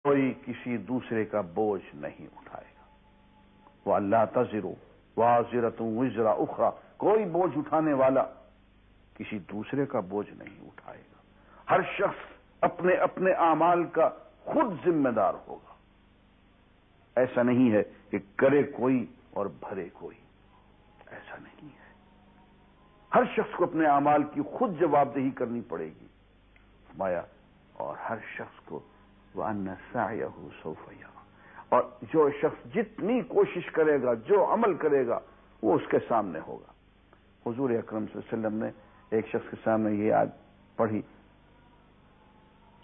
کوئی کسی دوسرے کا بوجھ نہیں اٹھائے گا. وَأَلَّا تَزِرُ وَازِرَةٌ وِزْرَ أُخْرَى، کوئی بوجھ اٹھانے والا کسی دوسرے کا بوجھ نہیں اٹھائے گا. ہر شخص اپنے اپنے اعمال کا خود ذمہ دار ہوگا. ایسا نہیں ہے کہ کرے کوئی اور بھرے کوئی، ایسا نہیں ہے. ہر شخص کو اپنے اعمال کی خود جواب دہی کرنی پڑے گی. فرمایا اور ہر شخص کو وَأَنَّ سَعْيَهُ سَوْفَ يَرَىٰ، اور جو شخص جتنی کوشش کرے گا، جو عمل کرے گا، وہ اس کے سامنے ہوگا. حضور اکرم صلی اللہ علیہ وسلم نے ایک شخص کے سامنے یہ آیت پڑھی،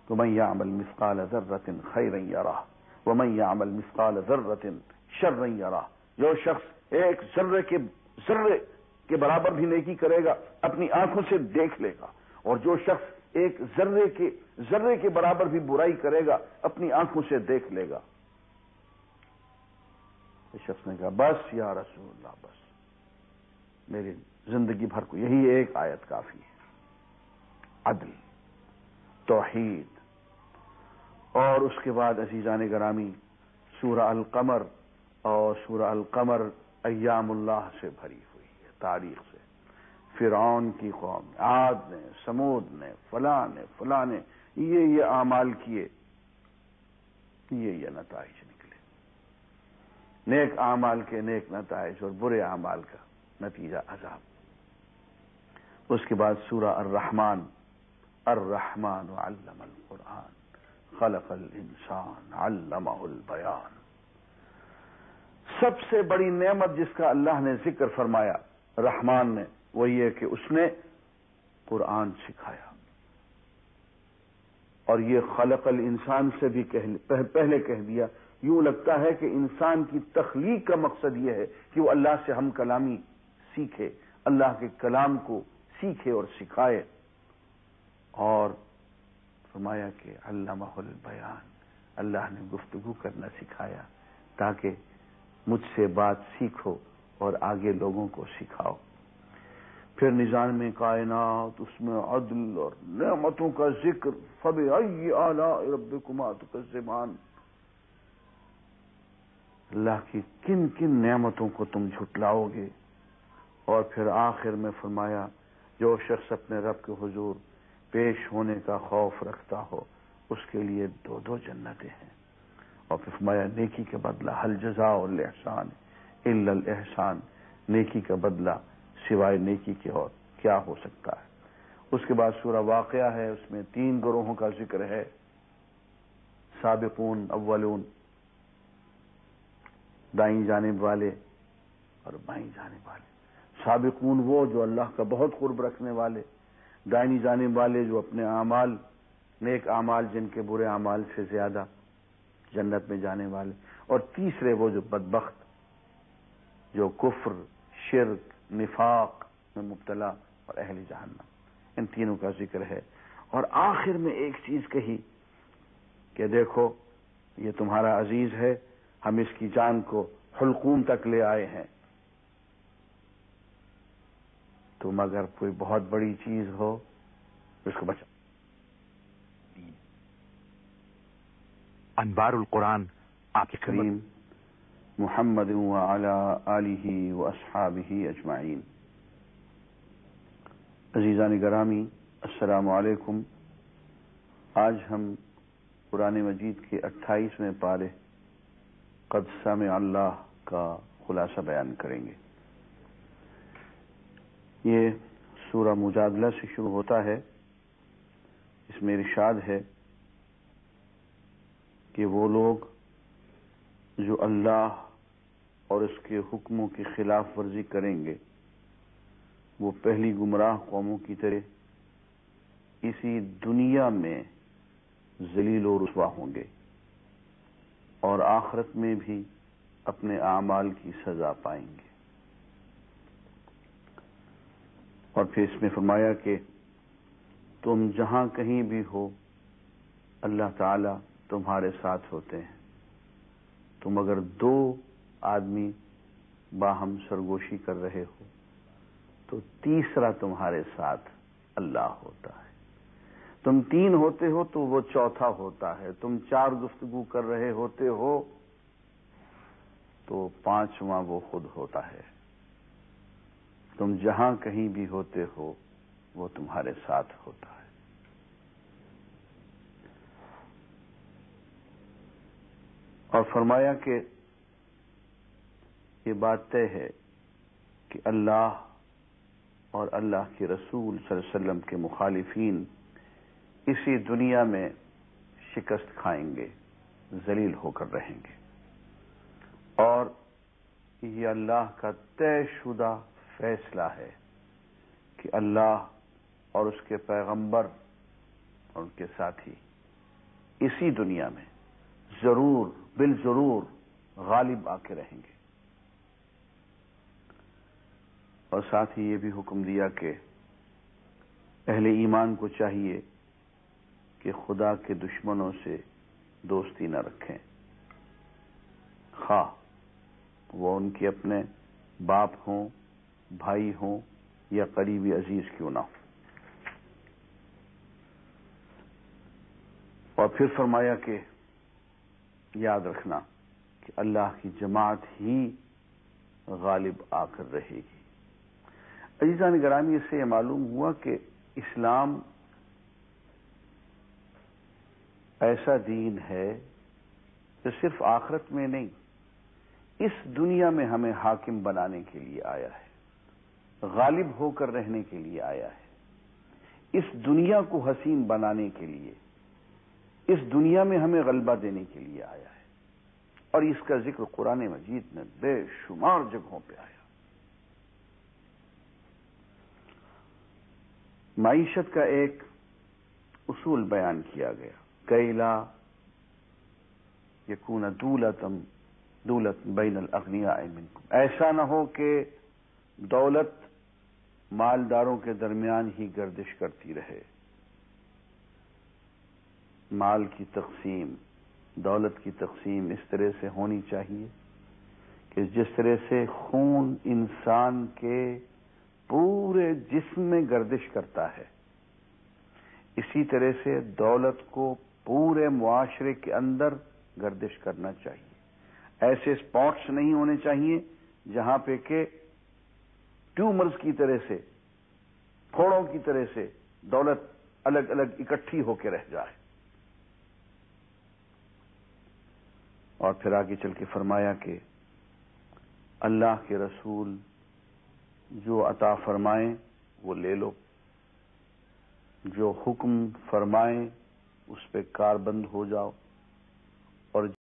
وَمَن يَعْمَلْ مِثْقَالَ ذَرَّةٍ خَيْرًا يَرَهُ وَمَن يَعْمَلْ مِثْقَالَ ذَرَّةٍ شَرًّا يَرَهُ. جو شخص ایک ذرے کے برابر بھی نیکی کرے گا اپنی آنکھوں سے دیکھ لے گا، اور جو شخص ایک ذرے کے برابر بھی برائی کرے گا اپنی آنکھوں سے دیکھ لے گا. اس شخص نے کہا بس یا رسول اللہ، بس میری زندگی بھر کو یہی ایک آیت کافی ہے. عدل، توحید، اور اس کے بعد عزیزان گرامی سورہ القمر، اور سورہ القمر ایام اللہ سے بھری ہوئی ہے، تاریخ سے. فرعون کی قوم، عاد نے، سمود نے، فلاں نے یہ اعمال کیے، یہ نتائج نکلے. نیک اعمال کے نیک نتائج اور برے اعمال کا نتیجہ عذاب. اس کے بعد سورہ الرحمن علم القرآن خلق الانسان علمہ البیان. سب سے بڑی نعمت جس کا اللہ نے ذکر فرمایا رحمان نے، وہ یہ کہ اس نے قرآن سکھایا. اور یہ خلق الانسان سے بھی پہلے کہہ دیا. یوں لگتا ہے کہ انسان کی تخلیق کا مقصد یہ ہے کہ وہ اللہ سے ہم کلامی سیکھے، اللہ کے کلام کو سیکھے اور سکھائے. اور فرمایا کہ علمہ البیان، اللہ نے گفتگو کرنا سکھایا تاکہ مجھ سے بات سیکھو اور آگے لوگوں کو سکھاؤ. پھر نظام میں کائنات، اس میں عدل اور نعمتوں کا ذکر. فَبِأَيِّ آلَاءِ رَبِّكُمَا تُكَذِّبَانِ، اللہ کی کن کن نعمتوں کو تم جھٹلاؤ گے. اور پھر آخر میں فرمایا جو شخص اپنے رب کے حضور پیش ہونے کا خوف رکھتا ہو اس کے لیے 2 جنتیں ہیں. اور پھر فرمایا نیکی کا بدلہ حل جزاء الاحسان الا الاحسان، نیکی کا بدلہ سوائے نیکی کے اور کیا ہو سکتا ہے. اس کے بعد سورہ واقعہ ہے، اس میں 3 گروہوں کا ذکر ہے. سابقون اولون، دائیں جانب والے اور بائیں جانب والے. سابقون وہ جو اللہ کا بہت قرب رکھنے والے، دائیں جانب والے جو اپنے اعمال، نیک اعمال جن کے برے اعمال سے زیادہ، جنت میں جانے والے. اور تیسرے وہ جو بدبخت، جو کفر، شرک، نفاق میں مبتلا اور اہل جہنم. ان تینوں کا ذکر ہے. اور آخر میں ایک چیز کہی کہ دیکھو یہ تمہارا عزیز ہے، ہم اس کی جان کو حلقوم تک لے آئے ہیں. تم اگر کوئی بہت بڑی چیز ہو اس کو بچا. انوار القرآن آپ کی کریم محمد وعلی آلہ واصحابہ اجمعین. عزیزان گرامی السلام علیکم. آج ہم قرآن مجید کے 28ویں پارے قد سمع اللہ کا خلاصہ بیان کریں گے. یہ سورہ مجادلہ سے شروع ہوتا ہے. اس میں ارشاد ہے کہ وہ لوگ جو اللہ اور اس کے حکموں کی خلاف ورزی کریں گے وہ پہلی گمراہ قوموں کی طرح اسی دنیا میں ذلیل و رسوا ہوں گے اور آخرت میں بھی اپنے اعمال کی سزا پائیں گے. اور پھر اس میں فرمایا کہ تم جہاں کہیں بھی ہو اللہ تعالی تمہارے ساتھ ہوتے ہیں. تم اگر 2 آدمی باہم سرگوشی کر رہے ہو تو تیسرا تمہارے ساتھ اللہ ہوتا ہے. تم 3 ہوتے ہو تو وہ چوتھا ہوتا ہے، تم 4 گفتگو کر رہے ہوتے ہو تو 5واں وہ خود ہوتا ہے، تم جہاں کہیں بھی ہوتے ہو وہ تمہارے ساتھ ہوتا ہے۔ اور فرمایا کہ یہ بات طے ہے کہ اللہ اور اللہ کے رسول صلی اللہ علیہ وسلم کے مخالفین اسی دنیا میں شکست کھائیں گے، ذلیل ہو کر رہیں گے، اور یہ اللہ کا طے شدہ فیصلہ ہے کہ اللہ اور اس کے پیغمبر اور ان کے ساتھی اسی دنیا میں ضرور بالضرور غالب آ کے رہیں گے۔ اور ساتھ ہی یہ بھی حکم دیا کہ اہل ایمان کو چاہیے کہ خدا کے دشمنوں سے دوستی نہ رکھیں، خواہ وہ ان کے اپنے باپ ہوں، بھائی ہوں یا قریبی عزیز کیوں نہ ہو۔ اور پھر فرمایا کہ یاد رکھنا کہ اللہ کی جماعت ہی غالب آ کر رہے گی۔ عزیزان گرامی، اس سے یہ معلوم ہوا کہ اسلام ایسا دین ہے جو صرف آخرت میں نہیں، اس دنیا میں ہمیں حاکم بنانے کے لیے آیا ہے، غالب ہو کر رہنے کے لیے آیا ہے، اس دنیا کو حسین بنانے کے لیے، اس دنیا میں ہمیں غلبہ دینے کے لیے آیا ہے، اور اس کا ذکر قرآن مجید میں بے شمار جگہوں پہ آیا۔ معیشت کا ایک اصول بیان کیا گیا، کیلا یکون دولت بین الاغنیاء منکم، ایسا نہ ہو کہ دولت مالداروں کے درمیان ہی گردش کرتی رہے۔ مال کی تقسیم، دولت کی تقسیم اس طرح سے ہونی چاہیے کہ جس طرح سے خون انسان کے پورے جسم میں گردش کرتا ہے، اسی طرح سے دولت کو پورے معاشرے کے اندر گردش کرنا چاہیے۔ ایسے سپاٹس نہیں ہونے چاہیے جہاں پہ کہ ٹیومرز کی طرح سے، پھوڑوں کی طرح سے دولت الگ الگ اکٹھی ہو کے رہ جائے۔ اور پھر آگے چل کے فرمایا کہ اللہ کے رسول جو عطا فرمائیں وہ لے لو، جو حکم فرمائیں اس پہ کاربند ہو جاؤ،